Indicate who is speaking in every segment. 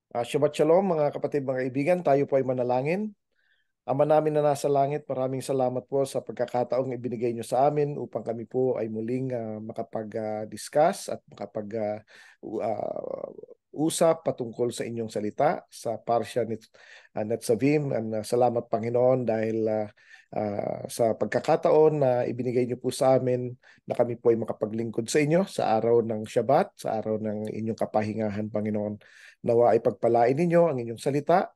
Speaker 1: Shabbat Shalom mga kapatid, mga kaibigan, tayo po ay manalangin. Ama namin na nasa langit, maraming salamat po sa pagkakataong ibinigay nyo sa amin upang kami po ay muling makapag-discuss at makapag-usap patungkol sa inyong salita sa Parsha Netzavim. Salamat Panginoon dahil sa pagkakataon na ibinigay nyo po sa amin na kami po ay makapaglingkod sa inyo sa araw ng Shabbat, sa araw ng inyong kapahingahan, Panginoon. Nawa ay pagpalain ninyo ang inyong salita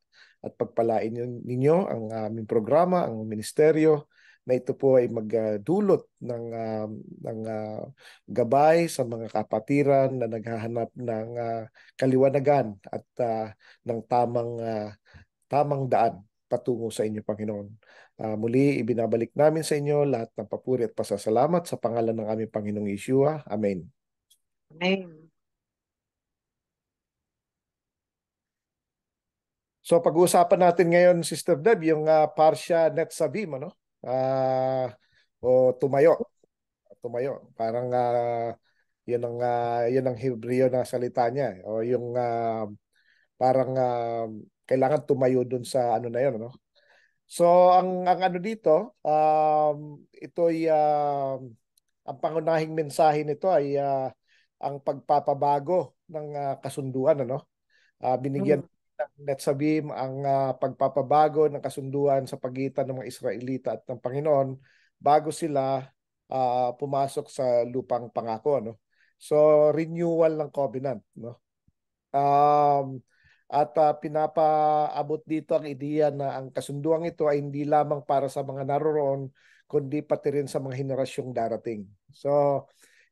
Speaker 1: at pagpalain ninyo ang aming programa, ang ministeryo, na ito po ay magdulot ng gabay sa mga kapatiran na naghahanap ng kaliwanagan at ng tamang daan patungo sa inyo, Panginoon. Muli, ibinabalik namin sa inyo lahat ng papuri at pasasalamat sa pangalan ng aming Panginoong Yeshua. Amen.
Speaker 2: Amen.
Speaker 1: So pag-uusapan natin ngayon, Sister Deb, yung Parsha Netzavim, ano? O tumayo. Tumayo. Parang yun ang Hebreo na salita niya. O yung parang kailangan tumayo dun sa ano na yun, ano? So ang ano dito, ito'y ang pangunahing mensahe nito ay ang pagpapabago ng kasunduan, ano? Binigyan
Speaker 2: Mm.
Speaker 1: ng Netzabim ang pagpapabago ng kasunduan sa pagitan ng mga Israelita at ng Panginoon bago sila pumasok sa lupang pangako, no? So renewal ng covenant, no? Um, Pinapaabot dito ang ideya na ang kasunduang ito ay hindi lamang para sa mga naroroon kundi pati rin sa mga henerasyong darating. So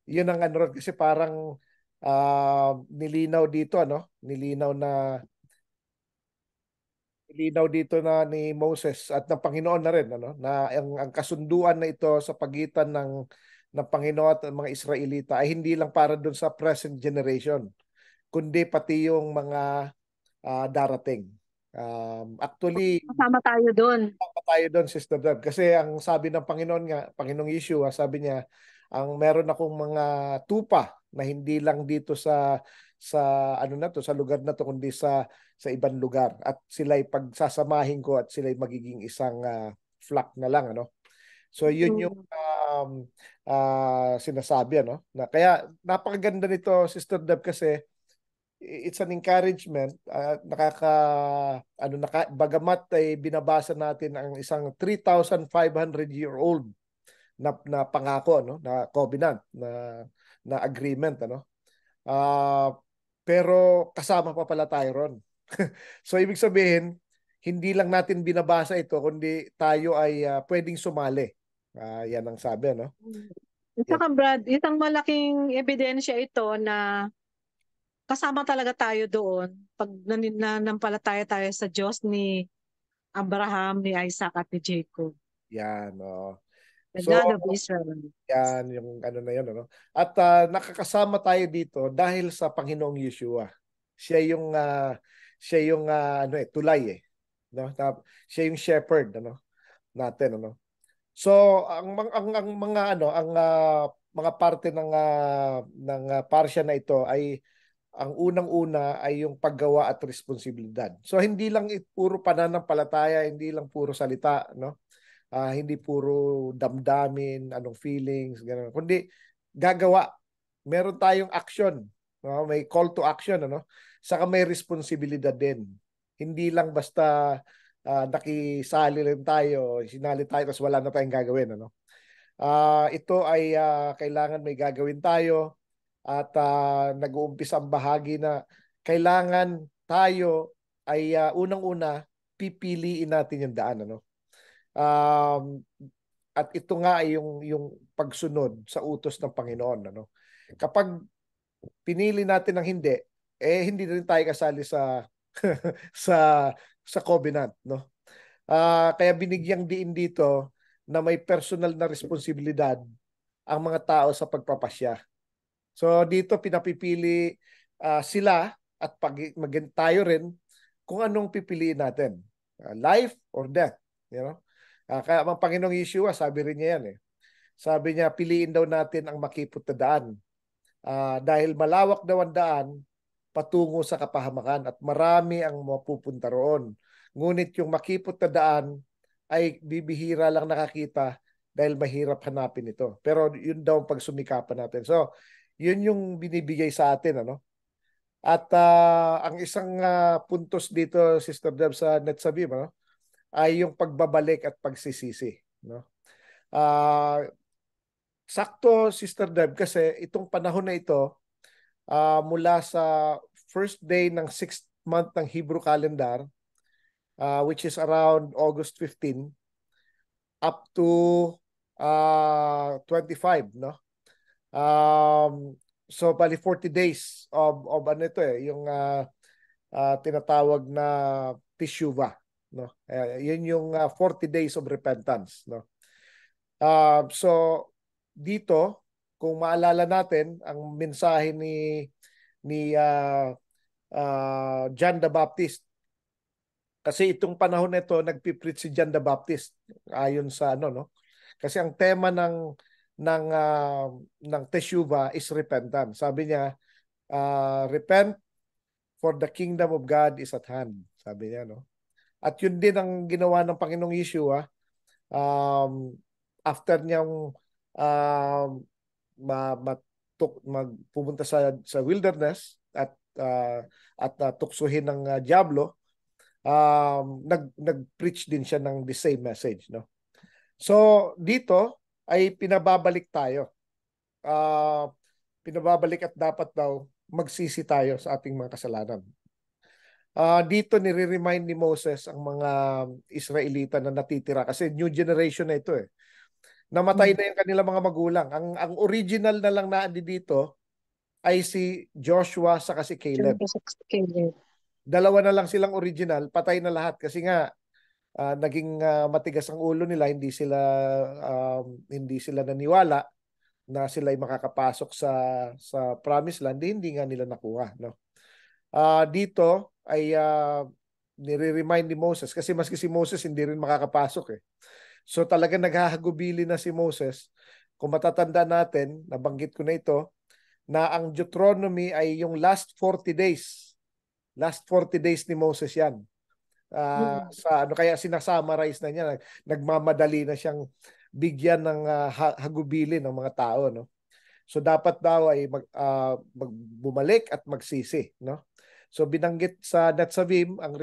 Speaker 1: yun ang ano ron, kasi parang nilinaw dito, ano? Nilinaw dito na ni Moses at ng Panginoon na rin, ano, na ang kasunduan na ito sa pagitan ng Panginoon at ng mga Israelita ay hindi lang para doon sa present generation, kundi pati yung mga darating. Actually,
Speaker 2: Kasama tayo doon.
Speaker 1: pa tayo doon, Sister Deb. Kasi ang sabi ng Panginoon nga, Panginoong Yeshua, sabi niya, ang meron akong mga tupa na hindi lang dito sa ano na to, sa lugar na to, kundi sa ibang lugar. At sila'y pagsasamahin ko at sila'y magiging isang flock na lang, ano. So yun yung
Speaker 2: Mm.
Speaker 1: sinasabi, ano. Na kaya napakaganda nito, Sister Deb, kasi it's an encouragement, bagamat ay binabasa natin ang isang 3,500-year-old na pangako, no, na covenant, na agreement, ano. Ah, pero kasama pa pala tayo ron. So ibig sabihin, hindi lang natin binabasa ito kundi tayo ay pwedeng sumali. Yan ang sabi, no.
Speaker 2: At
Speaker 1: Yan.
Speaker 2: saka Brad, isang malaking ebidensya ito na kasama talaga tayo doon pag nananampalataya tayo sa Diyos ni Abraham, ni Isaac at ni Jacob,
Speaker 1: Yan, oh.
Speaker 2: the
Speaker 1: So
Speaker 2: God of Israel.
Speaker 1: yan yung ano na yun, ano. At nakakasama tayo dito dahil sa Panginoong Yeshua. Siya yung ano tulay eh, no? Siya yung shepherd, ano, natin, ano. So ang mga ano mga parte ng parsya na ito ay ang unang-una ay yung paggawa at responsibilidad. So hindi lang puro pananampalataya, hindi lang puro salita, no? Hindi puro damdamin, anong feelings, gano'n. Kundi gagawa. Meron tayong action. No? May call to action, ano? Saka may responsibilidad din. Hindi lang basta nakisali lang tayo, sinali tayo, tapos wala na tayong gagawin, ano? Ito ay kailangan may gagawin tayo at nag-uumpisa ang bahagi na kailangan tayo ay unang-una pipiliin natin yung daan, ano? Um, at ito nga ay yung pagsunod sa utos ng Panginoon, ano. Kapag pinili natin ng hindi, hindi rin tayo kasali sa sa sa covenant, no. Kaya binigyang diin dito na may personal na responsibilidad ang mga tao sa pagpapasya. So dito pinapipili sila at tayo rin kung anong pipiliin natin. Life or death, you know. Kaya ang Panginoong Yeshua, sabi rin niya yan eh. Sabi niya, piliin daw natin ang makipot na daan. Dahil malawak daw ang daan patungo sa kapahamakan at marami ang mapupunta roon. Ngunit yung makipot na daan ay bibihira lang nakakita dahil mahirap hanapin ito. Pero yun daw ang pagsumikapan natin. So, yun yung binibigay sa atin, ano? At ang isang puntos dito, Sister Deb, sa NetSabi, no, ay yung pagbabalik at pagsisisi. No? Ah, sakto, Sister Deb, kasi itong panahon na ito, mula sa first day ng 6th month ng Hebrew calendar, which is around August 15, up to 25, no? So bali 40 days of ano ito yung tinatawag na Teshuvah, no? Yun yung 40 days of repentance, no? So dito, kung maalala natin ang mensahe ni John the Baptist, kasi itong panahon nito nagpipreach si John the Baptist ayon sa ano, no? Kasi ang tema ng Teshuvah is repentance. Sabi niya, repent for the kingdom of God is at hand. Sabi niya, no? At yun din ang ginawa ng Panginoong Yeshua, after niyang um, magpupunta sa wilderness at tuksuhin ng diablo, nag-preach din siya ng the same message, no? So dito ay pinababalik tayo. Pinababalik at dapat daw magsisi tayo sa ating mga kasalanan. Dito nire-remind ni Moses ang mga Israelita na natitira kasi new generation na ito eh. Namatay na yung kanilang mga magulang. Ang original na lang na dito ay si Joshua sa si Caleb. Dalawa na lang silang original, patay na lahat kasi nga naging matigas ang ulo nila, hindi sila naniwala na sila ay makakapasok sa promised land, hindi nga nila nakuha, no? Dito ay nire-remind ni Moses kasi maski si Moses hindi rin makakapasok eh. So talaga naghahagubili na si Moses. Kung matatanda natin, nabanggit ko na ito, na ang Deuteronomy ay yung last 40 days. Last 40 days ni Moses yan. Sa ano kaya sinasummarize na niya, nagmamadali na siyang bigyan ng hagubili ng mga tao, no? So dapat daw ay bumalik at magsisi, no? So binanggit sa Netzavim ang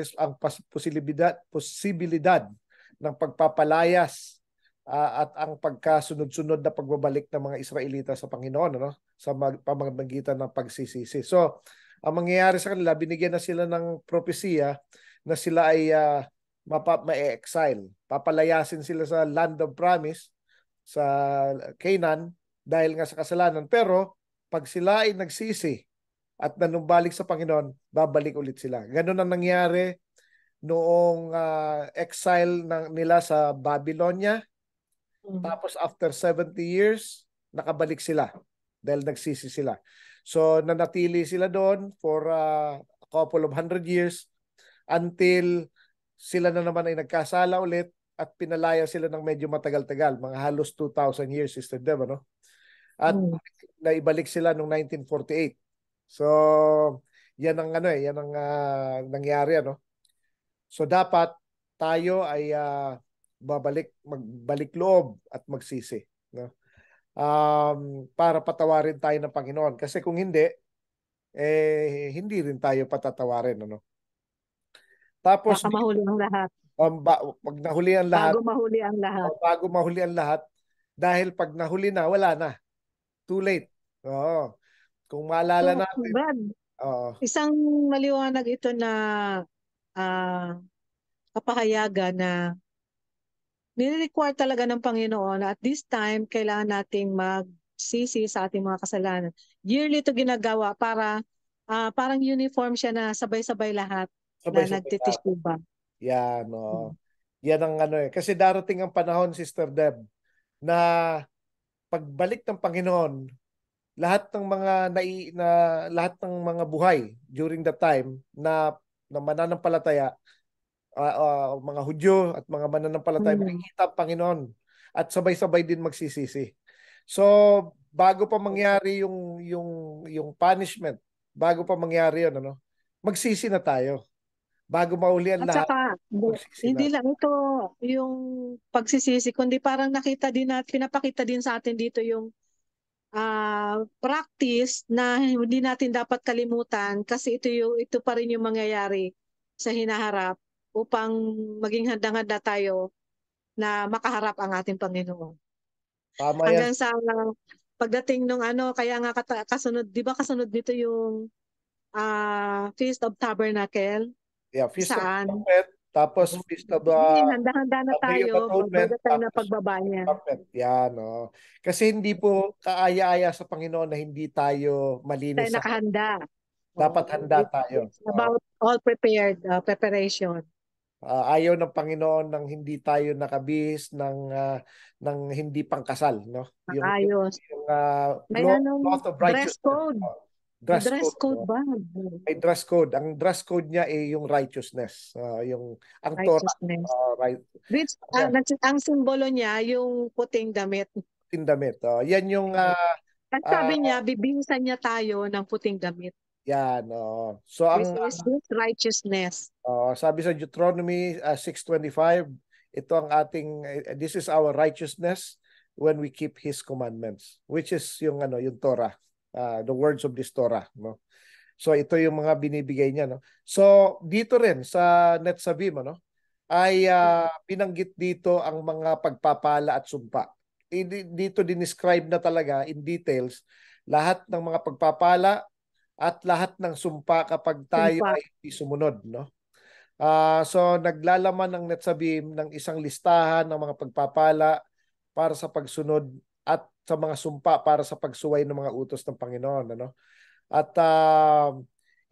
Speaker 1: posibilidad ng pagpapalayas at ang pagkasunod-sunod na pagbabalik ng mga Israelita sa Panginoon, no? Sa pamamagitan ng pagsisisi. So ang mangyayari sa kanila, binigyan na sila ng propesiya na sila ay ma-exile. Papalayasin sila sa land of promise, sa Canaan, dahil nga sa kasalanan. Pero pag sila ay nagsisi at nanumbalik sa Panginoon, babalik ulit sila. Ganun ang nangyari noong exile nila sa Babylonia. Tapos after 70 years, nakabalik sila dahil nagsisi sila. So nanatili sila doon for a couple of 100 years until sila na naman ay nagkasala ulit at pinalaya sila ng medyo matagal-tagal, mga halos 2,000 years, Sister Deb, no? At naibalik sila noong 1948. So yan ang nangyari, ano? So dapat tayo ay magbalik loob at magsisi, no? Para patawarin tayo ng Panginoon. Kasi kung hindi, hindi rin tayo patatawarin, ano? Tapos,
Speaker 2: baka mahuli ang lahat.
Speaker 1: pag nahuli ang lahat,
Speaker 2: Bago mahuli ang lahat.
Speaker 1: bago mahuli ang lahat, dahil pag nahuli na, wala na. Too late. Oo. Kung maalala
Speaker 2: So,
Speaker 1: natin,
Speaker 2: Brad, isang maliwanag ito na kapahayagan na nire-require talaga ng Panginoon na at this time, kailangan nating magsisi sa ating mga kasalanan. Yearly ito ginagawa para parang uniform siya na sabay-sabay lahat na nagtitisuba.
Speaker 1: Yan, no. Yan ang kasi darating ang panahon, Sister Deb, na pagbalik ng Panginoon, lahat ng mga lahat ng mga buhay during that time na mananampalataya, mga Hudyo at mga mananampalataya, makikita ang Panginoon at sabay-sabay din magsisisi. So, bago pa mangyari yung punishment bago pa mangyari yun, ano, magsisi na tayo. Bago mauli ang
Speaker 2: At
Speaker 1: lahat,
Speaker 2: saka,
Speaker 1: magsisi
Speaker 2: hindi
Speaker 1: na.
Speaker 2: lang ito yung pagsisisi, kundi parang nakita din natin, pinapakita din sa atin dito yung practice na hindi natin dapat kalimutan kasi ito pa rin yung mangyayari sa hinaharap upang maging handang-handa tayo na makaharap ang ating Panginoon.
Speaker 1: Tama yan.
Speaker 2: Hanggang sa pagdating nung ano, kaya nga kasunod, di ba kasunod dito yung Feast of Tabernacle?
Speaker 1: Yeah, Feast of
Speaker 2: Saan?
Speaker 1: Trumpet, tapos Feast of
Speaker 2: Handa-handa na
Speaker 1: Day of
Speaker 2: tayo
Speaker 1: Atonement,
Speaker 2: pagdating na
Speaker 1: tapos
Speaker 2: pagbaba niya.
Speaker 1: Trumpet. Yan, no. Kasi hindi po kaaya-aya sa Panginoon na hindi tayo
Speaker 2: Tayo
Speaker 1: malinis sa
Speaker 2: nakahanda.
Speaker 1: dapat
Speaker 2: Oh,
Speaker 1: handa tayo.
Speaker 2: it's about all prepared, preparation.
Speaker 1: Ayaw ng Panginoon ng hindi tayo nakabihis ng hindi pangkasal, no?
Speaker 2: Ayos.
Speaker 1: Yung
Speaker 2: May
Speaker 1: cloth of
Speaker 2: dress
Speaker 1: righteousness.
Speaker 2: code. May
Speaker 1: Dress
Speaker 2: dress
Speaker 1: code,
Speaker 2: code
Speaker 1: no?
Speaker 2: ba?
Speaker 1: May dress code. Ang dress code niya ay yung righteousness. Yung ang Torah,
Speaker 2: Righteousness.
Speaker 1: right?
Speaker 2: Which,
Speaker 1: Yan,
Speaker 2: ang simbolo niya, yung puting damit.
Speaker 1: puting damit. Yan yung
Speaker 2: At
Speaker 1: ah,
Speaker 2: sabi niya, bibihisan niya tayo ng puting damit.
Speaker 1: yan. So
Speaker 2: This
Speaker 1: ang
Speaker 2: is this righteousness.
Speaker 1: sabi sa Deuteronomy 6:25, ito ang this is our righteousness when we keep his commandments, which is yung Torah, the words of this Torah, no? So ito yung mga binibigay niya, no? So dito rin sa Netzavim, no, ay binanggit dito ang mga pagpapala at sumpa. Dito dinescribe na talaga in details lahat ng mga pagpapala at lahat ng sumpa kapag tayo
Speaker 2: Sumpa.
Speaker 1: ay hindi sumunod, no? So naglalaman ng Netzabim ng isang listahan ng mga pagpapala para sa pagsunod at sa mga sumpa para sa pagsuway ng mga utos ng Panginoon, ano? At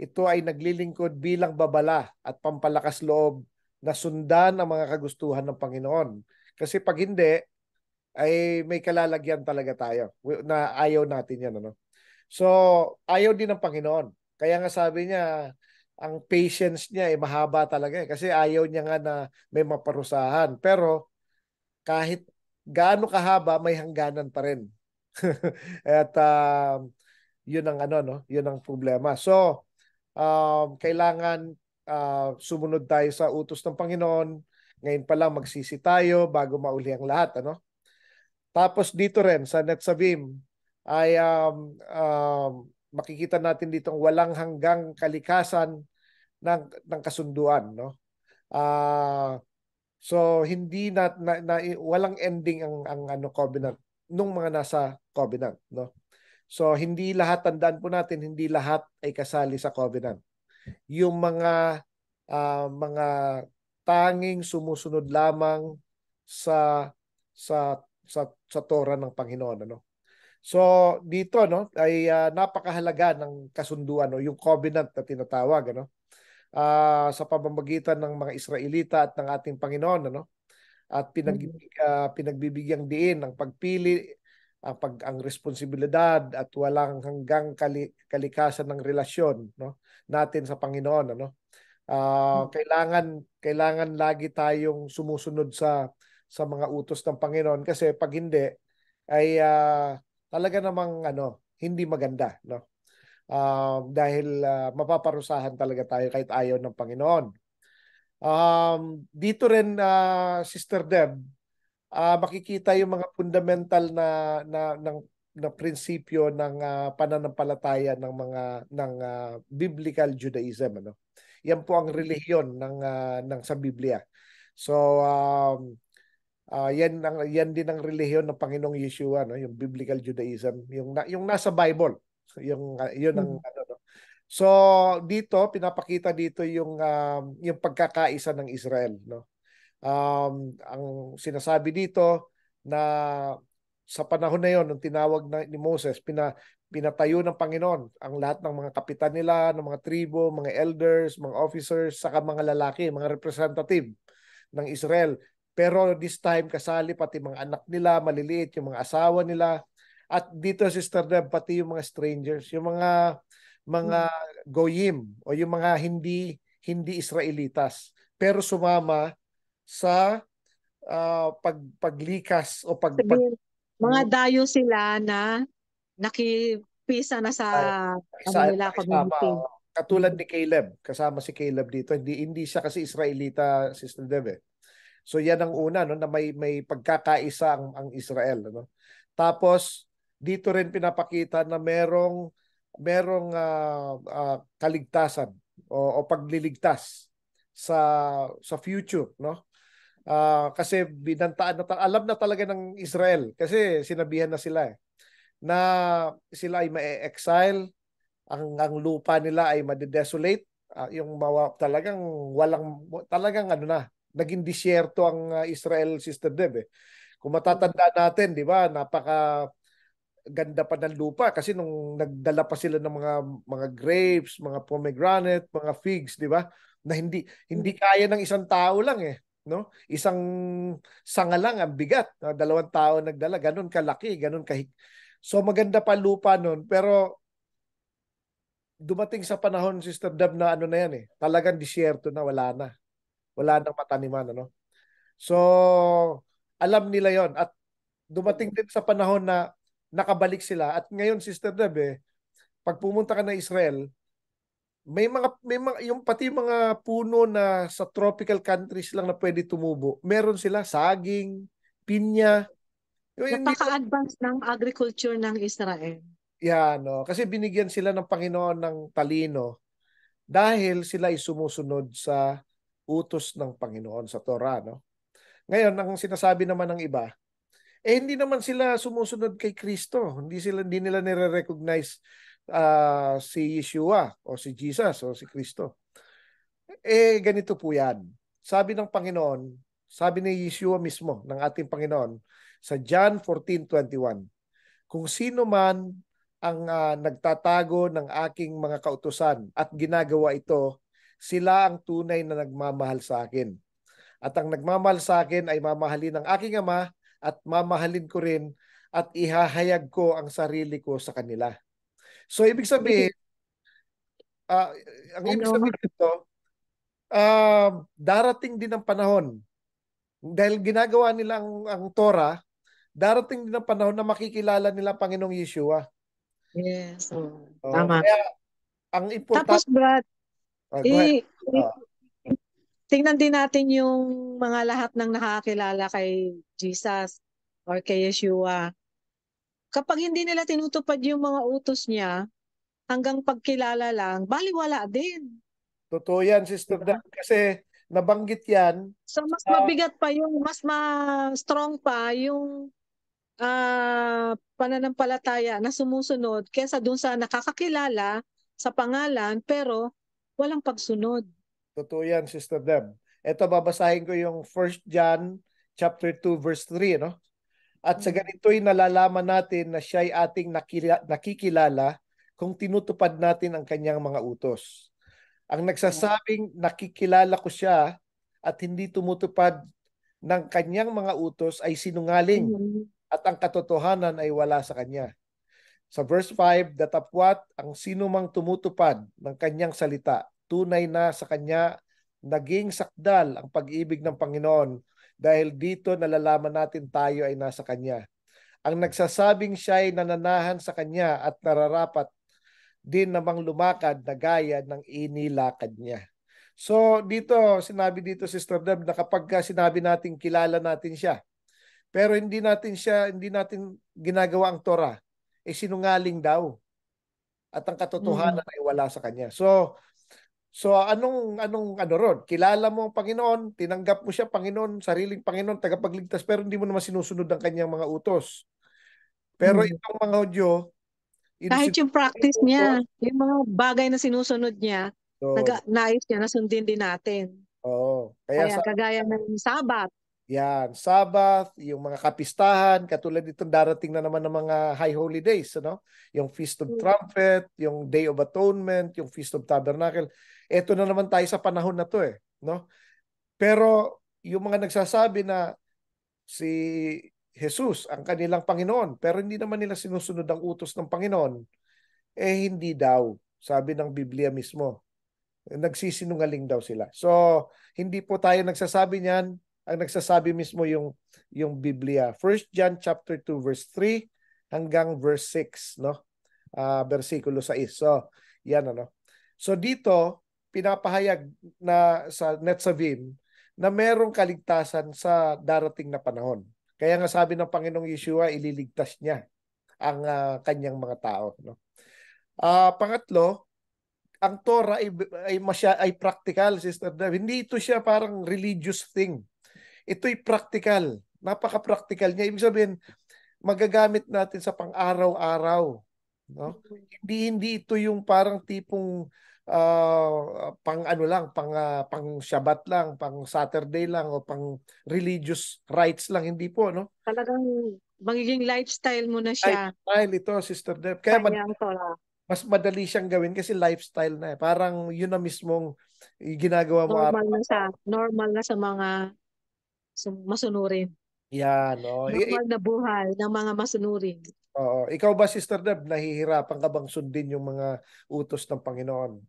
Speaker 1: ito ay naglilingkod bilang babala at pampalakas loob na sundan ang mga kagustuhan ng Panginoon. Kasi pag hindi, ay may kalalagyan talaga tayo na ayaw natin yan, ano? So, ayaw din ng Panginoon. Kaya nga sabi niya, ang patience niya ay mahaba talaga eh. Kasi ayaw niya nga na may maparusahan. Pero kahit gaano kahaba, may hangganan pa rin. At yun ang ano, no? Yun ang problema. So, kailangan sumunod tayo sa utos ng Panginoon. Ngayon pa lang magsisi tayo bago mauli ang lahat, ano? Tapos dito rin sa Netzavim ay makikita natin dito walang hanggang kalikasan ng kasunduan, no? Ah so hindi walang ending ang ano covenant nung mga nasa covenant, no? So hindi lahat, tandaan po natin, hindi lahat ay kasali sa covenant. Yung mga tanging sumusunod lamang sa sa Torah ng Panginoon, ano. So dito, no, ay napakahalaga ng kasunduan, no, yung covenant na tinatawag, ano, sa pamamagitan ng mga Israelita at ng ating Panginoon, ano, at pinagbibigyang diin ang pagpili, ang responsibilidad at walang hanggang kalikasan ng relasyon, no, natin sa Panginoon, ano. Kailangan lagi tayong sumusunod sa mga utos ng Panginoon kasi pag hindi ay talaga namang ano hindi maganda, no. Dahil mapaparusahan talaga tayo kahit ayaw ng Panginoon. Dito rin Sister Deb, makikita yung mga fundamental na prinsipyo ng pananampalataya ng biblical Judaism, ano. Yan po ang relihiyon ng sa Biblia. So yan din ang relihiyon ng Panginoong Yeshua, no, yung biblical Judaism, yung nasa Bible. So, yun ang ano, no. So dito pinapakita dito yung pagkakaisa ng Israel, no. Ang sinasabi dito na sa panahon na yon nung tinawag ni Moses, pinatayo ng Panginoon ang lahat ng mga kapitan nila, ng mga tribo, mga elders, mga officers, saka mga lalaki, mga representative ng Israel. Pero this time kasali pati mga anak nila, maliliit, yung mga asawa nila. At dito, Sister Deb, pati yung mga strangers, yung mga goyim o yung mga hindi Israelitas. Pero sumama sa paglikas o
Speaker 2: Sabihin, mga dayo sila na naki umpisa na sa ano nila,
Speaker 1: Nakisama.
Speaker 2: community.
Speaker 1: Katulad ni Caleb, kasama si Caleb dito. Hindi siya kasi Israelita, Sister Dev eh. So yan ang una, no, na may pagkakaisa ang Israel, no. Tapos dito rin pinapakita na merong kaligtasan o pagliligtas sa future, no. Kasi binantaan na alam na talaga ng Israel kasi sinabihan na sila na sila ay ma-exile, ang lupa nila ay made-desolate, yung talagang walang talagang ano na naging disyerto ang Israel, Sister Deb eh. Kung matatanda natin, 'di ba? Napaka ganda pa ng lupa kasi nung nagdala pa sila ng mga grapes, mga pomegranate, mga figs, 'di ba? Na hindi kaya ng isang tao lang eh, no? Isang sanga lang ang bigat. 2 tao nagdala, ganun kalaki, ganun kahig. So maganda pa lupa noon, pero dumating sa panahon, Sister Dab, na ano na yan eh. Talagang disyerto na, wala na. Wala nang mataniman, ano? So, alam nila yon at dumating din sa panahon na nakabalik sila. At ngayon, Sister Dab, pag pumunta ka na Israel, may mga yung pati mga puno na sa tropical countries lang na pwede tumubo. Meron sila saging, pinya. Yung, hindi,
Speaker 2: Napaka-advance ng agriculture ng Israel.
Speaker 1: yan, no? Kasi binigyan sila ng Panginoon ng talino dahil sila ay sumusunod sa utos ng Panginoon sa Torah, no? Ngayon, ang sinasabi naman ng iba, hindi naman sila sumusunod kay Kristo. Hindi nila nire-recognize si Yeshua o si Jesus o si Kristo. Ganito po yan. Sabi ng Panginoon, sabi ni Yeshua mismo, ng ating Panginoon, sa John 14:21, kung sino man ang nagtatago ng aking mga kautusan at ginagawa ito, sila ang tunay na nagmamahal sa akin. At ang nagmamahal sa akin ay mamahalin ng aking Ama at mamahalin ko rin at ihahayag ko ang sarili ko sa kanila. So ibig sabihin, uh, ang ibig
Speaker 2: Ano,
Speaker 1: sabihin nito, darating din ang panahon dahil ginagawa nila ang Torah, darating din ang panahon na makikilala nila Panginoong Yeshua.
Speaker 2: yes, tama.
Speaker 1: Kaya ang
Speaker 2: Tapos
Speaker 1: importante,
Speaker 2: Brad,
Speaker 1: go ahead. Uh,
Speaker 2: tingnan din natin yung mga lahat ng nakakilala kay Jesus or kay Yeshua. Kapag hindi nila tinutupad yung mga utos niya, hanggang pagkilala lang, baliwala din.
Speaker 1: Totoo yan, Sister
Speaker 2: Diba?
Speaker 1: Dan, kasi nabanggit yan.
Speaker 2: So mas mabigat pa yung, mas strong pa yung pananampalataya na sumusunod kesa dun sa nakakakilala sa pangalan pero walang pagsunod.
Speaker 1: Totoo yan, Sister Deb. Ito, babasahin ko yung 1 John chapter 2 verse 3, no? At sa ganito'y nalalaman natin na siya'y ating nakikilala kung tinutupad natin ang kanyang mga utos. Ang nagsasabing nakikilala ko siya at hindi tumutupad ng kanyang mga utos ay sinungaling at ang katotohanan ay wala sa kanya. Sa verse 5, datapwat ang sinumang tumutupad ng kanyang salita, tunay na sa kanya naging sakdal ang pag-ibig ng Panginoon dahil dito nalalaman natin tayo ay nasa kanya. Ang nagsasabing siya ay nananahan sa kanya at nararapat din namang lumakad na gaya ng inilakad niya. So dito, sinabi dito Sister Deb na kapag sinabi natin kilala natin siya, pero hindi natin ginagawa ang Torah, sinungaling daw at ang katotohanan ay wala sa kanya. So anong ano ron? Kilala mo ang Panginoon, tinanggap mo siya Panginoon, sariling Panginoon, tagapagligtas, pero hindi mo naman sinusunod ang kanyang mga utos. Pero itong mga Hudyo,
Speaker 2: Kahit yung practice
Speaker 1: utos,
Speaker 2: niya, yung mga bagay na sinusunod niya,
Speaker 1: so,
Speaker 2: nais niya na sundin din natin.
Speaker 1: kaya
Speaker 2: Kaya kagaya ng Sabat.
Speaker 1: yan, Sabbath, yung mga kapistahan, katulad itong darating na naman ng mga high holy days, ano? Yung Feast of Trumpet, yung Day of Atonement, yung Feast of Tabernacle. Ito na naman tayo sa panahon na to no? Pero yung mga nagsasabi na si Jesus ang kanilang Panginoon, pero hindi naman nila sinusunod ang utos ng Panginoon, hindi daw, sabi ng Biblia mismo. Nagsisinungaling daw sila. So, hindi po tayo nagsasabi niyan. Ang nagsasabi mismo yung Biblia. 1 John chapter 2 verse 3 hanggang verse 6, no? versikulo 6. So, yan ano. So dito pinapahayag na sa Netzavim na merong kaligtasan sa darating na panahon. Kaya nga sabi ng Panginoong Yeshua, ililigtas niya ang kanyang mga tao, no? Pangatlo, ang Torah ay practical, Sister Dev. Hindi ito siya parang religious thing. Ito'y practical. Napaka-practical niya. Ibig sabihin, magagamit natin sa pang-araw-araw, no? Hindi ito yung parang tipong pang ano lang, pang Shabbat lang, pang Saturday lang o pang religious rites lang, hindi po, no?
Speaker 2: Talagang magiging lifestyle mo na siya.
Speaker 1: Lifestyle ito, Sister Deb. Kaya
Speaker 2: Kanyang Torah.
Speaker 1: mas madali siyang gawin kasi lifestyle na eh. Parang yun na mismong ginagawa mo araw-araw.
Speaker 2: Normal na sa mga masunurin.
Speaker 1: Yan, no?
Speaker 2: Normal na buhay ng mga masunurin.
Speaker 1: Oo. Ikaw ba, Sister Deb, nahihirapan ka bang sundin yung mga utos ng Panginoon?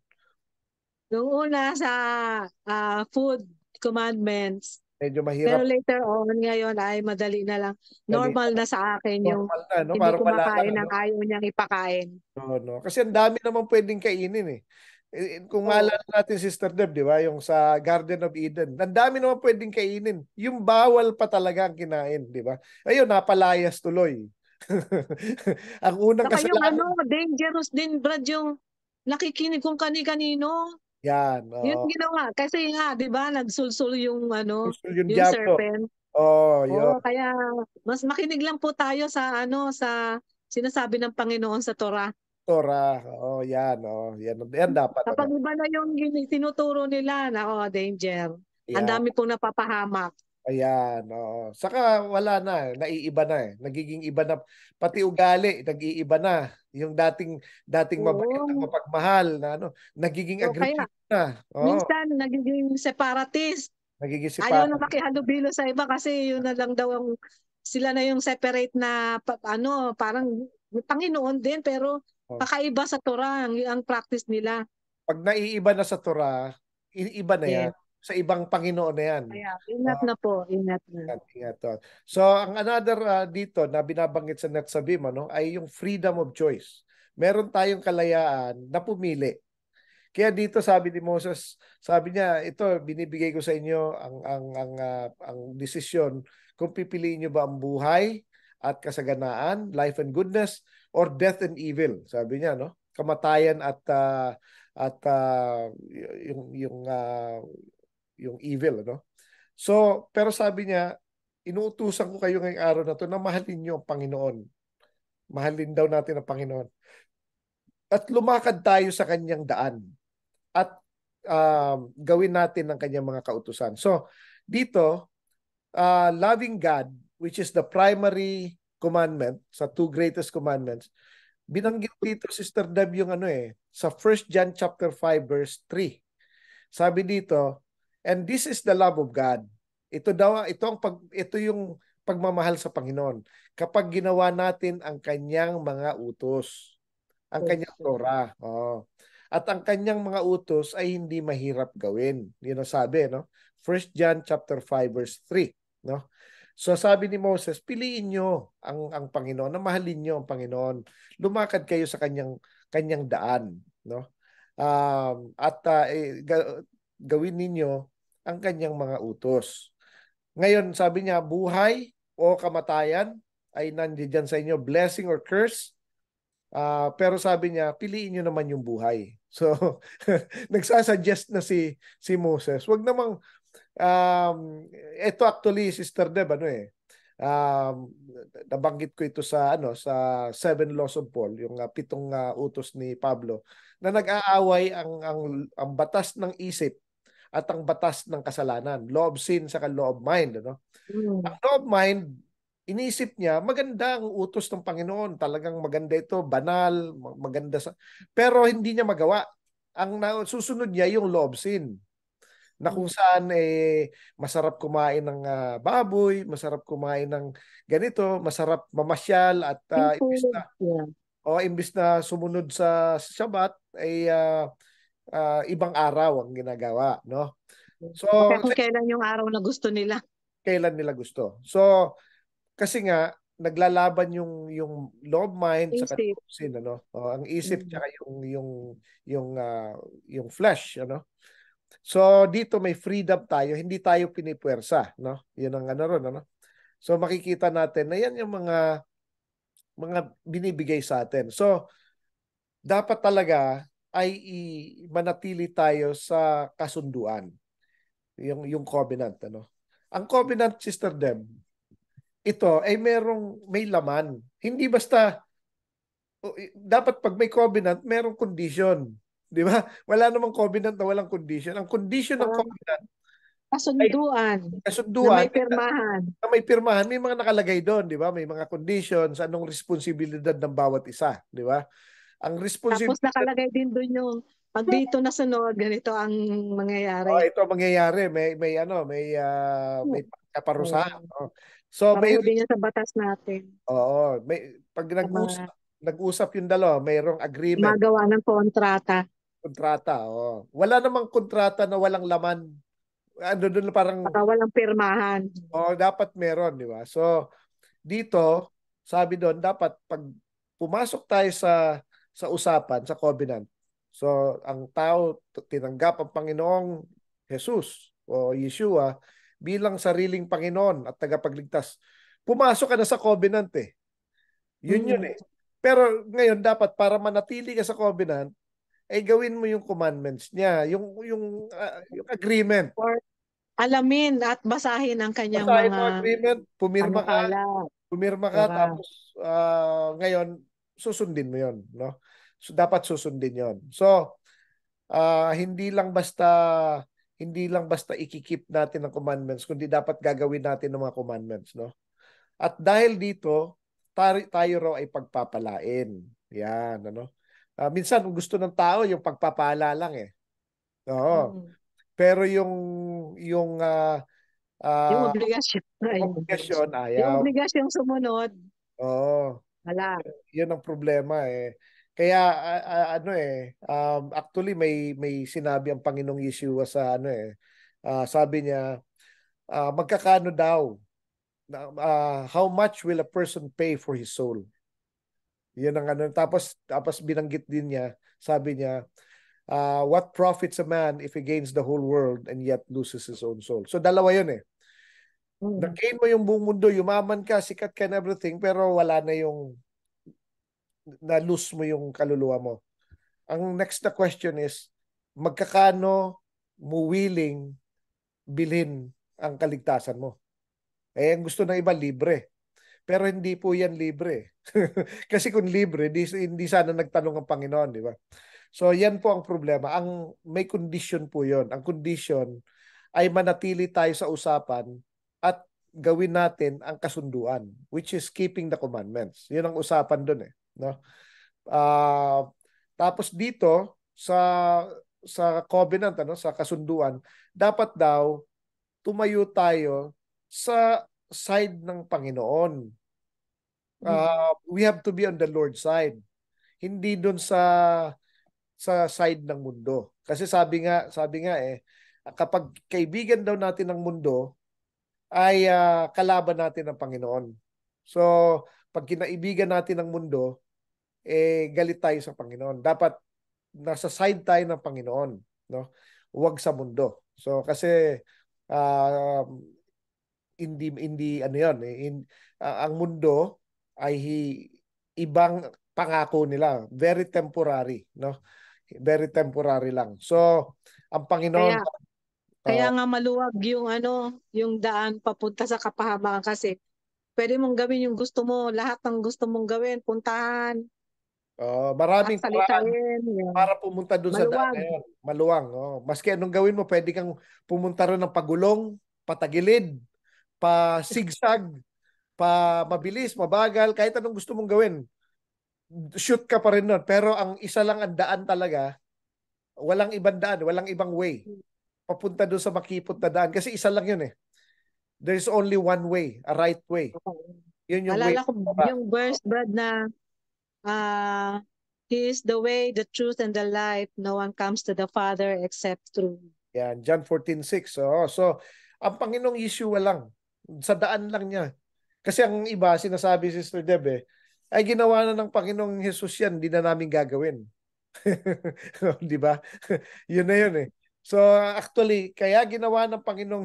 Speaker 2: Noong una sa food commandments,
Speaker 1: Medyo
Speaker 2: pero
Speaker 1: mahirap.
Speaker 2: later on, ngayon ay madali na lang.
Speaker 1: Dali.
Speaker 2: Normal na sa akin yung
Speaker 1: Normal na, no?
Speaker 2: hindi
Speaker 1: Parang wala lang,
Speaker 2: kumakain ng
Speaker 1: ano?
Speaker 2: ayaw niyang ipakain.
Speaker 1: No, no. Kasi ang dami naman pwedeng kainin eh. Kung
Speaker 2: Oo.
Speaker 1: maalala natin, Sister Deb, di ba? Yung sa Garden of Eden. Ang dami naman pwedeng kainin. Yung bawal pa talaga ang kinain, di ba? Ayun, napalayas tuloy. Ang unang
Speaker 2: Saka yung
Speaker 1: kasalanan.
Speaker 2: dangerous din, Brad, yung nakikinig kung kani-kanino.
Speaker 1: Yan,
Speaker 2: Yun
Speaker 1: oo.
Speaker 2: ginawa. Kasi nga, di ba, nagsulsul yung
Speaker 1: Gusto yung
Speaker 2: yung
Speaker 1: diablo.
Speaker 2: serpent.
Speaker 1: Oh, yun.
Speaker 2: Oo, kaya mas makinig lang po tayo sa sa sinasabi ng Panginoon sa Torah.
Speaker 1: Torah. Oh, yan, oh. Yan dapat, ano.
Speaker 2: Kapag iba na yung tinuturo nila, danger. Ang
Speaker 1: Yan.
Speaker 2: dami pong napapahamak.
Speaker 1: Ayan, oo. Saka wala na, naiiba na eh. Nagiging iba na pati ugali, nag-iiba na. Yung dating mabait at
Speaker 2: Oo.
Speaker 1: mapagmahal na ano, nagiging
Speaker 2: So, kaya
Speaker 1: aggressive na. Oo,
Speaker 2: minsan nagiging separatist.
Speaker 1: nagiging
Speaker 2: Ayaw
Speaker 1: sipat.
Speaker 2: na makihalubilo sa iba kasi yun na lang daw sila na yung separate na parang Panginoon din pero
Speaker 1: Oh.
Speaker 2: kakaiba sa Torah ang practice nila.
Speaker 1: Pag naiiba na sa Torah, iba na yan.
Speaker 2: Yes.
Speaker 1: Sa ibang Panginoon na yan.
Speaker 2: Kaya ingat
Speaker 1: Oh,
Speaker 2: na po, ingat na.
Speaker 1: ingat, ingat. Oh. So, ang another dito na binabanggit sa Netzabim, ano, ay yung freedom of choice. Meron tayong kalayaan na pumili. Kaya dito sabi ni Moses, sabi niya, ito binibigay ko sa inyo ang desisyon kung pipiliin niyo ba ang buhay at kasaganaan, life and goodness, or death and evil. Sabi niya, no? Kamatayan at yung evil, no? So, pero sabi niya, inuutusan ko kayo ngayong araw na to na mahalin niyo ang Panginoon. Mahalin daw natin ang Panginoon. At lumakad tayo sa kanyang daan at gawin natin ang kanyang mga kautusan. So, dito, loving God, which is the primary commandment, sa two greatest commandments, binanggit dito, Sister Deb, yung sa 1 John chapter 5, verse 3. Sabi dito, and this is the love of God. Ito yung pagmamahal sa Panginoon. Kapag ginawa natin ang kanyang mga utos, ang kanyang Torah. Oh. At ang kanyang mga utos ay hindi mahirap gawin. Yun ang sabi, no? 1 John chapter 5 verse 3, no? So sabi ni Moses, piliin nyo ang Panginoon, na mahalin nyo ang Panginoon. Lumakad kayo sa kanyang daan, no? Gawin ninyo ang kanyang mga utos. Ngayon, sabi niya, buhay o kamatayan ay nandiyan sa inyo, blessing or curse. Pero sabi niya, piliin nyo naman yung buhay. So, nagsasuggest na si Moses. Wag namang, ito actually, Sister Deb, nabanggit ko ito sa Seven Laws of Paul, yung pitong utos ni Pablo, na nag-aaway ang batas ng isip at ang batas ng kasalanan. Law of sin sa law of mind. Ano? Ang law of mind, inisip niya, maganda ang utos ng Panginoon. Talagang maganda ito, banal, maganda pero hindi niya magawa. Ang susunod niya yung law of sin. Na kung saan masarap kumain ng baboy, masarap kumain ng ganito, masarap mamasyal at imbis na sumunod sa Shabbat ay ibang araw ang ginagawa, no? So,
Speaker 2: Okay, kung kailan yung araw na gusto nila.
Speaker 1: kailan nila gusto. So, kasi nga, naglalaban yung love mind sa
Speaker 2: Isip.
Speaker 1: sin, ano? Ang isip
Speaker 2: Mm.
Speaker 1: tsaka yung flesh, ano? So dito may freedom tayo, hindi tayo pinipuwersa, no? 'Yun ang ano ron, ano? So makikita natin na yan yung mga binibigay sa atin. So dapat talaga ay manatili tayo sa kasunduan, yung covenant, ano? Ang covenant, Sister Deb, ito ay may laman. Hindi basta dapat pag may covenant, merong condition. Di ba? Wala namang covenant na walang condition. Ang condition ng
Speaker 2: Parang
Speaker 1: covenant ay
Speaker 2: kasunduan na
Speaker 1: kasunduan
Speaker 2: may pirmahan.
Speaker 1: na may pirmahan, may mga nakalagay doon, di ba? May mga conditions, anong responsibilidad ng bawat isa, di ba? Ang
Speaker 2: Tapos
Speaker 1: responsibilidad,
Speaker 2: nakalagay din doon yung pag dito nasunod, ganito ang
Speaker 1: oh,
Speaker 2: mangyayari.
Speaker 1: ito ang mangyayari, may kaparusahan.
Speaker 2: Oo.
Speaker 1: Oh. So
Speaker 2: Pareho din yan sa batas natin.
Speaker 1: pag
Speaker 2: Sa mga
Speaker 1: nag-usap yung dalawa, mayroong agreement,
Speaker 2: gumagawa ng kontrata.
Speaker 1: kontrata. Oh. Wala namang kontrata na walang laman. Ano doon parang
Speaker 2: Baka walang pirmahan.
Speaker 1: dapat meron, di ba? So dito, sabi doon dapat pag pumasok tayo sa usapan, sa covenant. So ang tao tinanggap ang Panginoong Jesus o Yeshua bilang sariling Panginoon at tagapagligtas. Pumasok ka na sa covenant eh. Yun
Speaker 2: Mm.
Speaker 1: eh. Pero ngayon dapat para manatili ka sa covenant, ay gawin mo yung commandments niya, yung agreement.
Speaker 2: Or alamin at basahin ang kanyang
Speaker 1: Basahin mo
Speaker 2: mga
Speaker 1: agreement,
Speaker 2: panukala.
Speaker 1: pumirma ka
Speaker 2: Diba?
Speaker 1: tapos ngayon susundin mo 'yon, no? So dapat susundin 'yon. So ah, hindi lang basta hindi lang basta ikikip natin ang commandments, kundi dapat gagawin natin ang mga commandments, no? At dahil dito, tayo raw ay pagpapalain. Yan, ano? Minsan gusto ng tao yung pagpapala lang eh. Oo.
Speaker 2: Mm.
Speaker 1: Pero
Speaker 2: Yung
Speaker 1: ah,
Speaker 2: obligasyon. Ay,
Speaker 1: yung
Speaker 2: yung obligasyon.
Speaker 1: obligasyon
Speaker 2: Yung
Speaker 1: ayaw.
Speaker 2: obligasyong sumunod,
Speaker 1: Oo.
Speaker 2: wala.
Speaker 1: Yun ang problema eh. Kaya ano eh, actually may sinabi ang Panginoong Yeshua sa ano eh. Sabi niya, magkakano daw? How much will a person pay for his soul? Yun ang ano. Tapos binanggit din niya, sabi niya, what profits a man if he gains the whole world and yet loses his own soul? So dalawa yun eh.
Speaker 2: Mm.
Speaker 1: Nag-gain mo yung buong mundo, yumaman ka, sikat ka and everything, pero wala na yung na-lose mo yung kaluluwa mo. Ang next na question is, magkakano mo willing bilhin ang kaligtasan mo? Eh, ang gusto ng iba, libre. Pero hindi po yan libre. Kasi kung libre, hindi sana nagtanong ang Panginoon, di ba? So, yan po ang problema. May condition po yon. Ang condition ay manatili tayo sa usapan at gawin natin ang kasunduan, which is keeping the commandments. Yun ang usapan doon eh. No? Ah, tapos dito sa covenant, ano, sa kasunduan, dapat daw tumayo tayo sa side ng Panginoon.
Speaker 2: Mm.
Speaker 1: We have to be on the Lord's side. Hindi doon sa side ng mundo. Kasi sabi nga eh, kapag kaibigan daw natin ng mundo, ay kalaban natin ng Panginoon. So, pag kinaibigan natin ng mundo, galit tayo sa Panginoon. Dapat nasa side tayo ng Panginoon, no? Huwag sa mundo. So kasi uh, hindi ano 'yon eh. Ang mundo ay ibang pangako nila, very temporary, no? Very temporary lang. So ang Panginoon
Speaker 2: Kaya, kaya
Speaker 1: uh,
Speaker 2: nga maluwag yung yung daan papunta sa kapahamakan kasi pwede mong gawin yung gusto mo, lahat ng gusto mong gawin, puntahan at
Speaker 1: maraming paraan
Speaker 2: salitain. Yan.
Speaker 1: para pumunta doon sa daan
Speaker 2: Maluwag.
Speaker 1: na yun. Maluwang. Oh. Maski anong gawin mo, pwede kang pumunta ron ng pagulong, patagilid, pa sigsag, pa mabilis, mabagal, kahit anong gusto mong gawin. Shoot ka pa rin nun. Pero ang isa lang ang daan talaga, walang ibang daan, walang ibang way. Papunta doon sa makipot na daan. Kasi isa lang yun eh. There's only one way, a right way. Yun yung way.
Speaker 2: Alala ko yung verse, Brad, na ah He is the way, the truth, and the life. No one comes to the Father except through me.
Speaker 1: Yan, John 14:6. So, ang Panginoong Yeshua lang. Sa daan lang niya. Kasi ang iba, sinasabi Sister Deb ay ginawa na ng Panginoong Jesus yan, hindi na namin gagawin. Di ba? Yun na yun eh. So actually, kaya ginawa ng Panginoong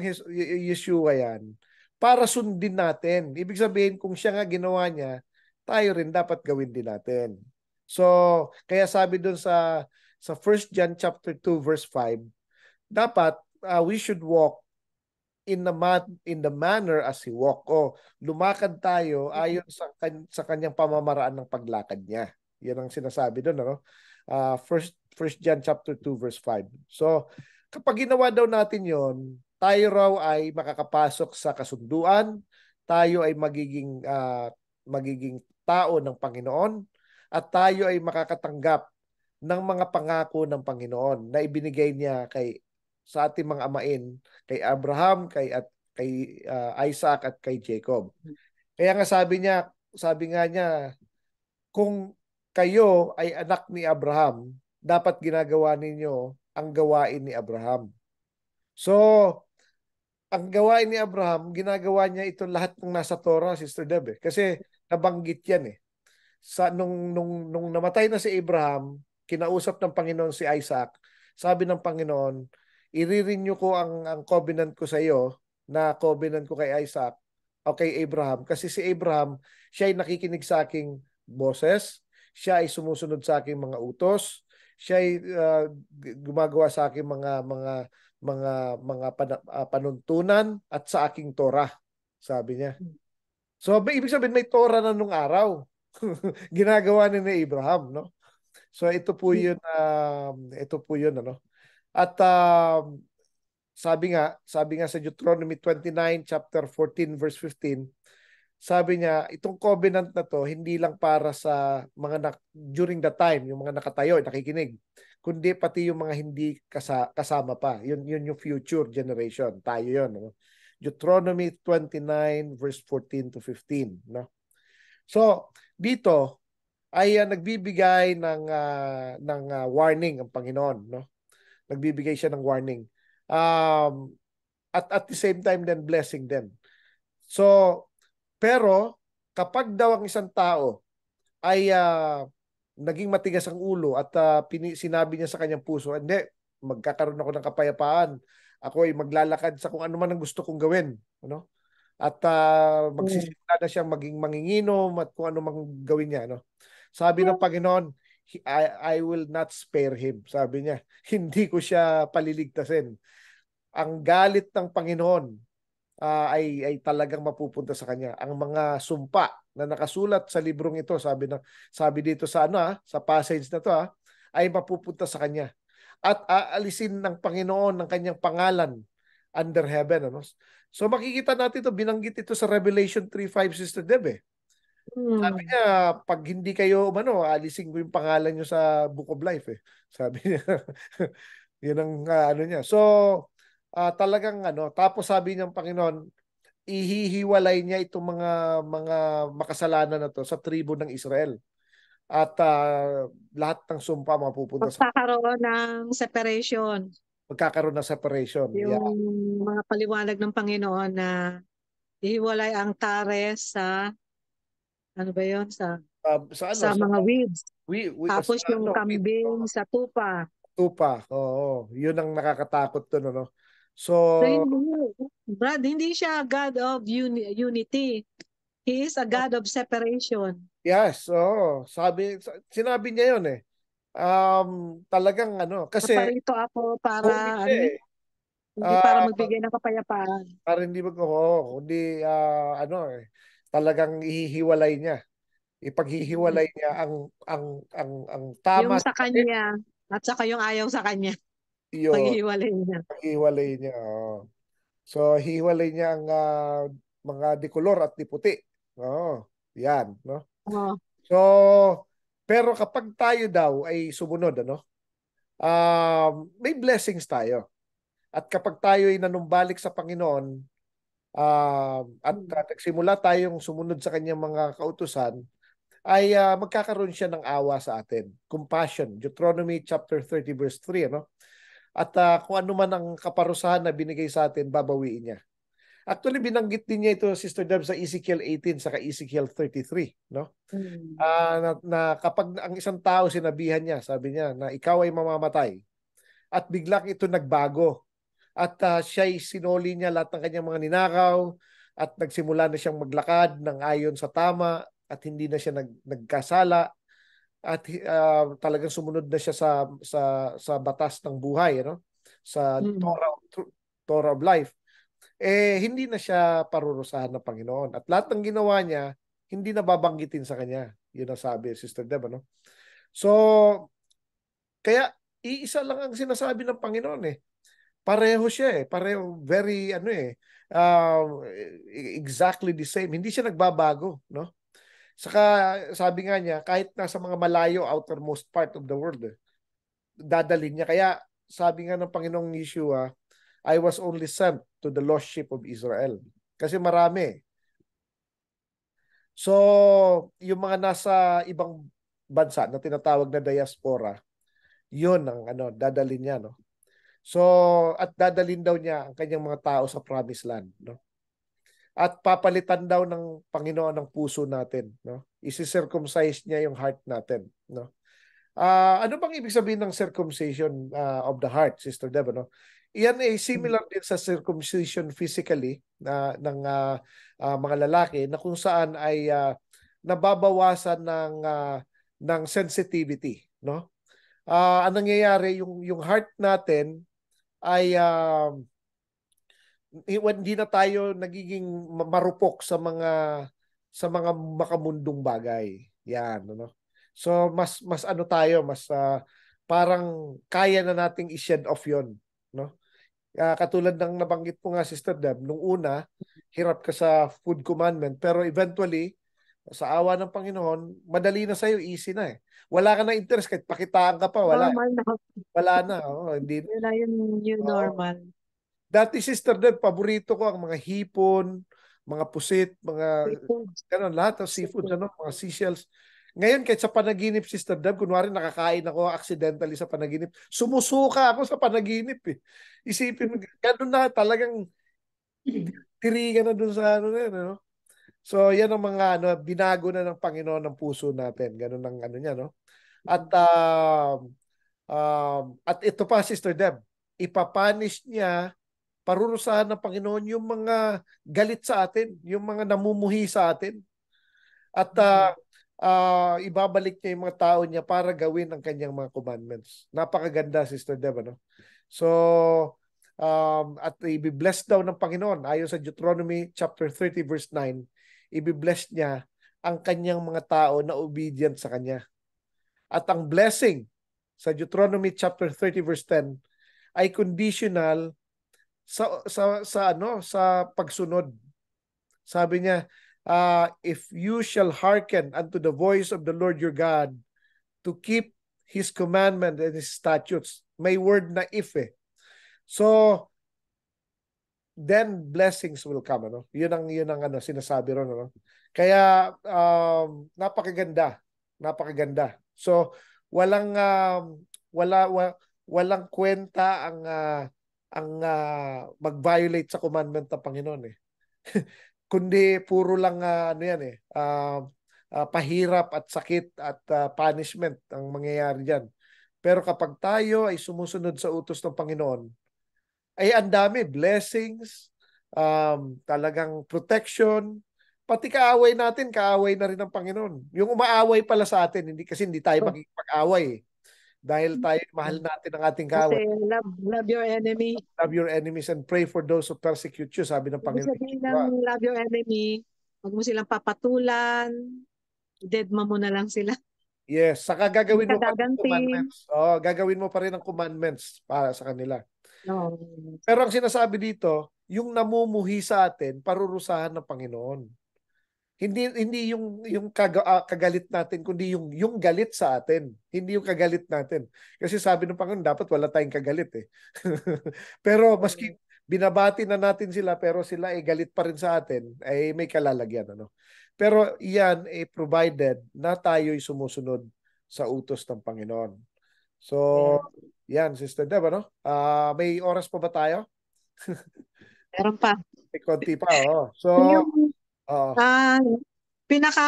Speaker 1: Yeshua yan para sundin natin. Ibig sabihin, kung siya nga ginawa niya, tayo rin dapat gawin din natin. So, kaya sabi doon sa 1 John chapter 2 verse 5, dapat we should walk in the manner as he walk. O lumakad tayo ayon sa kanyang pamamaraan ng paglakad niya. Yan ang sinasabi doon, no? First John chapter 2 verse 5. So, kapag ginawa daw natin 'yon, tayo raw ay makakapasok sa kasunduan, tayo ay magiging tao ng Panginoon, at tayo ay makakatanggap ng mga pangako ng Panginoon na ibinigay niya sa ating mga amain, kay Abraham, kay Isaac at kay Jacob. Kaya nga sabi nga niya, kung kayo ay anak ni Abraham, dapat ginagawa ninyo ang gawain ni Abraham. So, ang gawain ni Abraham, ginagawa niya ito lahat ng nasa Torah, Sister Deb. Kasi nabanggit yan eh. Nung namatay na si Abraham, kinausap ng Panginoon si Isaac, sabi ng Panginoon, i-renew ko ang covenant ko sa iyo, na covenant ko kay Isaac o kay Abraham. Kasi si Abraham, siya ay nakikinig sa aking boses, siya ay sumusunod sa aking mga utos, siya ay gumagawa sa aking panuntunan at sa aking Torah, sabi niya. So, ibig sabihin may Torah na nung araw. Ginagawa ni Abraham, no? So ito po 'yun ano. At sabi nga sa Deuteronomy 29 chapter 14 verse 15, sabi niya, itong covenant na to hindi lang para sa mga during the time, yung mga nakatayo, nakikinig, kundi pati yung mga hindi kasama pa. Yun yung future generation. Tayo 'yon, no? Deuteronomy 29 verse 14 to 15, no? So, dito ay nagbibigay ng warning ang Panginoon, no? Nagbibigay siya ng warning. At the same time then blessing din. So, pero kapag daw ang isang tao ay naging matigas ang ulo at sinabi niya sa kanyang puso, hindi, magkakaroon ako ng kapayapaan. Ako ay maglalakad sa kung ano man ang gusto kong gawin, ano? At magsisimula na siyang maging manginginom at kung ano mang gawin niya, no? Sabi ng Panginoon, I will not spare him. Sabi niya, hindi ko siya paliligtasin. Ang galit ng Panginoon ay talagang mapupunta sa kanya. Ang mga sumpa na nakasulat sa librong ito, sabi dito sa sa passage na to ay mapupunta sa kanya. At aalisin ng Panginoon ng kanyang pangalan under heaven, ano? So makikita natin ito, binanggit ito sa Revelation 3:5, Sister Deb. Sabi niya, pag hindi kayo alisin ko yung pangalan nyo sa Book of Life Sabi niya. Yun ang ano niya. So, talagang tapos sabi ng Panginoon, ihihiwalay niya itong mga makasalanan na to sa tribo ng Israel. At lahat ng sumpa mapupunta sa
Speaker 2: Magkakaroon ng separation.
Speaker 1: magkakaroon ng separation.
Speaker 2: Yung mga paliwanag ng Panginoon na ihiwalay ang tares sa ano ba yun? Sa mga weeds. Tapos yung kambing sa tupa.
Speaker 1: Tupa, oo. Yun ang nakakatakot doon, ano? So
Speaker 2: Brad, hindi siya God of unity. He is a God of separation.
Speaker 1: Yes, oo. Sinabi niya yun talagang kasi
Speaker 2: Naparito ako para hindi para magbigay ng kapayapaan.
Speaker 1: Para hindi hindi talagang ihihiwalay niya. Ipaghihiwalay niya ang tama
Speaker 2: Yung sa kanya at saka yung ayaw sa kanya. Paghihiwalay niya.
Speaker 1: Paghihiwalay niya. So hihiwalay niya ang mga dikolor at diputi. Yan, no?
Speaker 2: Oh.
Speaker 1: So pero kapag tayo daw ay sumunod, may blessings tayo. At kapag tayo ay nanumbalik sa Panginoon, at nagsimula tayong sumunod sa kanyang mga kautusan, ay magkakaroon siya ng awa sa atin. Compassion. Deuteronomy chapter 30 verse 3, ano? At kung ano man ang kaparusahan na binigay sa atin, babawiin niya. Actually, binanggit din niya ito, Sister Deb, sa Ezekiel 18 saka Ezekiel 33, no?
Speaker 2: Mm.
Speaker 1: Na kapag ang isang tao sinabihan niya, sabi niya na ikaw ay mamamatay at biglang ito nagbago at siya'y sinoli niya lahat ng kanyang mga ninakaw at nagsimula na siyang maglakad ng ayon sa tama at hindi na siya nagkasala at talagang sumunod na siya sa batas ng buhay, ano? Sa
Speaker 2: Mm.
Speaker 1: Torah of life, hindi na siya parurusahan ng Panginoon. At lahat ng ginawa niya, hindi na babanggitin sa kanya. Yun ang sabi, Sister Deb, ano? So, kaya iisa lang ang sinasabi ng Panginoon eh. Pareho siya eh. Pareho, very, exactly the same. Hindi siya nagbabago, no? Saka sabi nga niya, kahit nasa mga malayo, outermost part of the world, dadalhin niya. Kaya sabi nga ng Panginoong Yeshua, I was only sent to the lost sheep of Israel. Kasi marami. So, yung mga nasa ibang bansa na tinatawag na diaspora, yun ang dadalhin niya, no? So, at dadalhin daw niya ang kanyang mga tao sa promised land, no? At papalitan daw ng Panginoon ang puso natin, no? Isi-circumcise niya yung heart natin, no? Ano bang ibig sabihin ng circumcision of the heart, Sister Deb, no? Iyan ay similar din sa circumcision physically ng mga lalaki na kung saan ay nababawasan ng sensitivity, no? Ang nangyayari yung heart natin ay hindi na tayo nagiging marupok sa mga makamundong bagay. Yan, ano. So mas tayo, mas parang kaya na nating i-shed off 'yon, no? Katulad ng nabanggit mo nga, Sister Deb, nung una, hirap ka sa food commandment, pero eventually sa awa ng Panginoon, madali na sa'yo, easy na eh. Wala ka na interest, kahit pakitaan ka pa, wala.
Speaker 2: Normal na.
Speaker 1: Wala na. Oh, hindi.
Speaker 2: Yun na yung new
Speaker 1: Oh.
Speaker 2: normal.
Speaker 1: Dati, Sister Deb, paborito ko ang mga hipon, mga pusit, mga
Speaker 2: Seafood.
Speaker 1: ganun, lahat ng seafoods,
Speaker 2: Seafood.
Speaker 1: mga seashells. Ngayon, kahit sa panaginip, Sister Deb, kunwari nakakain ako accidentally sa panaginip, sumusuka ako sa panaginip eh. Isipin mo, ganun na, talagang tirigan na dun sa na yun, ano? So, yan ang mga binago na ng Panginoon ng puso natin. Ganun ang niya, no? At at ito pa, Sister Deb, ipapanish niya, parurusahan ng Panginoon yung mga galit sa atin, yung mga namumuhi sa atin. At ibabalik niya yung mga tao niya para gawin ang kanyang mga commandments. Napakaganda, Sister Deb, ano? So, at i-bless daw ng Panginoon, ayon sa Deuteronomy chapter 30 verse 9, i-bless niya ang kanyang mga tao na obedient sa kanya. At ang blessing sa Deuteronomy chapter 30 verse 10 ay conditional sa pagsunod. Sabi niya, if you shall hearken unto the voice of the Lord your God to keep His commandment and His statutes. May word na if eh. So, then blessings will come, ano? Yun ang sinasabi ron, ano? Kaya napakaganda. Napakaganda. So, walang wala wa, walang kwenta ang mag-violate sa commandment ng Panginoon eh. Kundi puro lang yan eh. Pahirap at sakit at punishment ang mangyayari diyan. Pero kapag tayo ay sumusunod sa utos ng Panginoon, ay ang dami, blessings, talagang protection, pati kaaway natin, kaaway na rin ng Panginoon. Yung umaaway pala sa atin, hindi tayo makikipag-away. Dahil tayo mahal natin ang ating
Speaker 2: Kasi
Speaker 1: kaaway.
Speaker 2: love your enemy.
Speaker 1: Love your enemies and pray for those who persecute you, sabi ng
Speaker 2: Ibig
Speaker 1: Panginoon.
Speaker 2: sabihin ng love your enemy, huwag mo silang papatulan, deadma mo na lang sila.
Speaker 1: Yes, saka
Speaker 2: Hindi
Speaker 1: gagawin
Speaker 2: ka
Speaker 1: mo pa rin ang
Speaker 2: gaganti.
Speaker 1: commandments. Oh, gagawin mo pa rin ang commandments para sa kanila.
Speaker 2: No.
Speaker 1: Pero ang sinasabi dito, yung namumuhi sa atin, parurusahan ng Panginoon. Hindi yung kagalit natin, kundi yung galit sa atin. Hindi yung kagalit natin. Kasi sabi ng Panginoon, dapat wala tayong kagalit eh. Pero maski binabati na natin sila, pero sila ay galit pa rin sa atin, ay may kalalagyan. Ano? Pero iyan ay provided na tayo'y sumusunod sa utos ng Panginoon. So, yan, Sister Deb, ano? May oras pa ba tayo?
Speaker 2: Meron pa.
Speaker 1: May konti pa, oh. So,
Speaker 2: Yung
Speaker 1: oh,
Speaker 2: ah, pinaka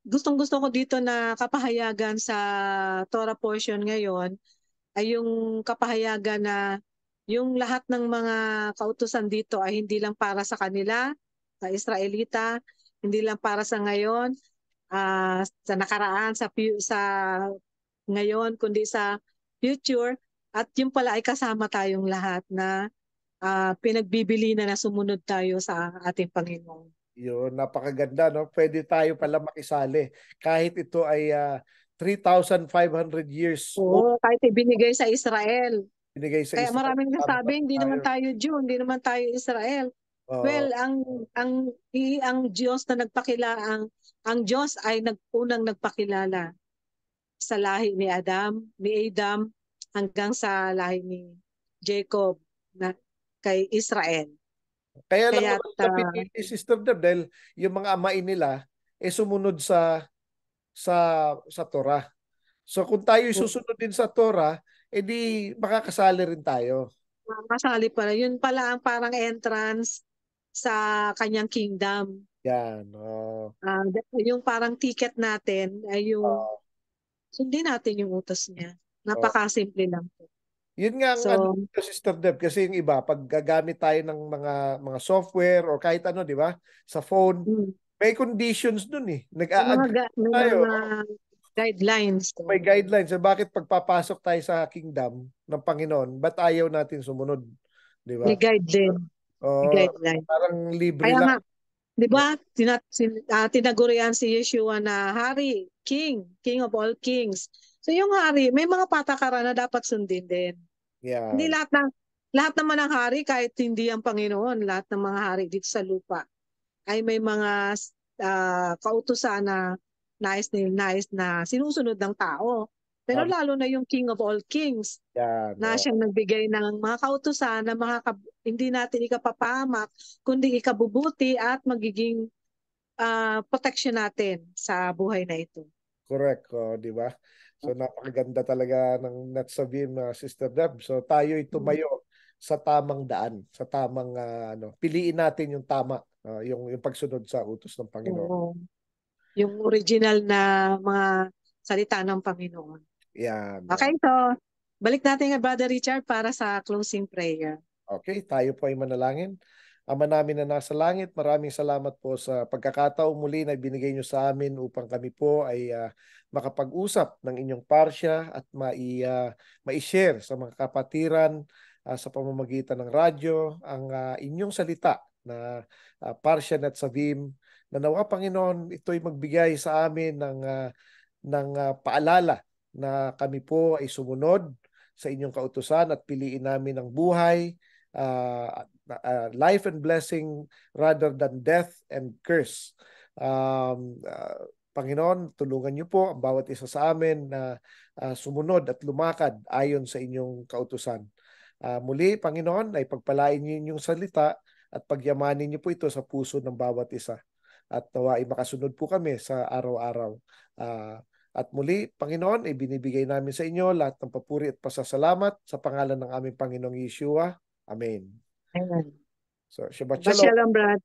Speaker 2: gustong-gusto ko dito na kapahayagan sa Torah portion ngayon ay yung kapahayagan na yung lahat ng mga kautusan dito ay hindi lang para sa kanila, sa Israelita, hindi lang para sa ngayon, sa nakaraan, sa ngayon, kundi sa future. At yung pala ay kasama tayong lahat na pinagbibili na sumunod tayo sa ating Panginoon.
Speaker 1: yun, napakaganda, no? Pwede tayo pala makisali. Kahit ito ay 3,500 years old,
Speaker 2: Oo, kahit ibinigay sa Israel.
Speaker 1: binigay sa
Speaker 2: Kaya
Speaker 1: Israel.
Speaker 2: maraming
Speaker 1: Kasama pa
Speaker 2: nasabi,
Speaker 1: rin
Speaker 2: hindi
Speaker 1: tayo.
Speaker 2: naman tayo Jew, hindi naman tayo Israel.
Speaker 1: Oo,
Speaker 2: Well, ang Diyos na ang Diyos ay unang nagpakilala sa lahi ni Adam hanggang sa lahi ni Jacob na kay Israel.
Speaker 1: kaya lang
Speaker 2: Kaya
Speaker 1: naman sabi ni Sister Deb, dahil yung mga amain nila sumunod sa sa Torah. So kung tayo susunod din sa Torah, edi makakasali rin tayo.
Speaker 2: masali pala. Yun pala ang parang entrance sa kanyang kingdom.
Speaker 1: Yan. Oh.
Speaker 2: Yung parang ticket natin ay yung
Speaker 1: Oh,
Speaker 2: sundin natin yung utos niya.
Speaker 1: oh.
Speaker 2: Napakasimple lang po.
Speaker 1: Yun nga ang ano,
Speaker 2: So,
Speaker 1: Sister Deb, kasi yung iba, pag gagamit tayo ng mga software or kahit ano, di ba? Sa phone,
Speaker 2: mm,
Speaker 1: may conditions dun eh. Nag-a-agree
Speaker 2: may
Speaker 1: tayo.
Speaker 2: mga guidelines.
Speaker 1: May
Speaker 2: So,
Speaker 1: guidelines. So bakit pagpapasok tayo sa kingdom ng Panginoon, ba't ayaw natin sumunod? Di
Speaker 2: may
Speaker 1: ba?
Speaker 2: guide din. May
Speaker 1: Oh,
Speaker 2: guideline.
Speaker 1: parang libre
Speaker 2: Kaya
Speaker 1: lang.
Speaker 2: nga, di ba, tinagurian si Yeshua na Hari, King, King of all kings. So yung hari, may mga patakaran na dapat sundin din. Hindi
Speaker 1: Yan.
Speaker 2: lahat naman ng hari, kahit hindi ang Panginoon, lahat ng mga hari dito sa lupa, ay may mga kautusan na nais na sinusunod ng tao. Pero
Speaker 1: Tama.
Speaker 2: lalo na yung King of all kings,
Speaker 1: Yan.
Speaker 2: na
Speaker 1: Oh.
Speaker 2: siyang nagbigay ng mga kautusan na hindi natin ikapapahamak, kundi ikabubuti at magiging protection natin sa buhay na ito.
Speaker 1: Correct. Oh, di ba? So napakaganda talaga ng nasabi na Sister Deb. So tayo'y tumayo sa tamang daan, sa tamang ano, piliin natin yung tama, yung pagsunod sa utos ng Panginoon.
Speaker 2: Oo. Yung original na mga salita ng Panginoon.
Speaker 1: Yan.
Speaker 2: Okay, so balik natin kay Brother Richard para sa closing prayer.
Speaker 1: Okay, tayo po ay manalangin. Ama namin na nasa langit, maraming salamat po sa pagkakataong muli na binigay niyo sa amin upang kami po ay makapag-usap ng inyong parsya at mai-share sa mga kapatiran sa pamamagitan ng radyo ang inyong salita na parsya at savim. Na nawa Panginoon, ito'y magbigay sa amin ng paalala na kami po ay sumunod sa inyong kautusan at piliin namin ang buhay, life and blessing rather than death and curse. Panginoon, tulungan niyo po ang bawat isa sa amin na sumunod at lumakad ayon sa inyong kautusan. Muli, Panginoon, ay pagpalain niyo inyong salita at pagyamanin niyo po ito sa puso ng bawat isa. At nawa ay makasunod po kami sa araw-araw. At muli, Panginoon, ibinibigay namin sa inyo lahat ng papuri at pasasalamat sa pangalan ng aming Panginoong Yeshua. Amen.
Speaker 2: Amen.
Speaker 1: So, Shabbat Shalom.
Speaker 2: Shalom, Brad.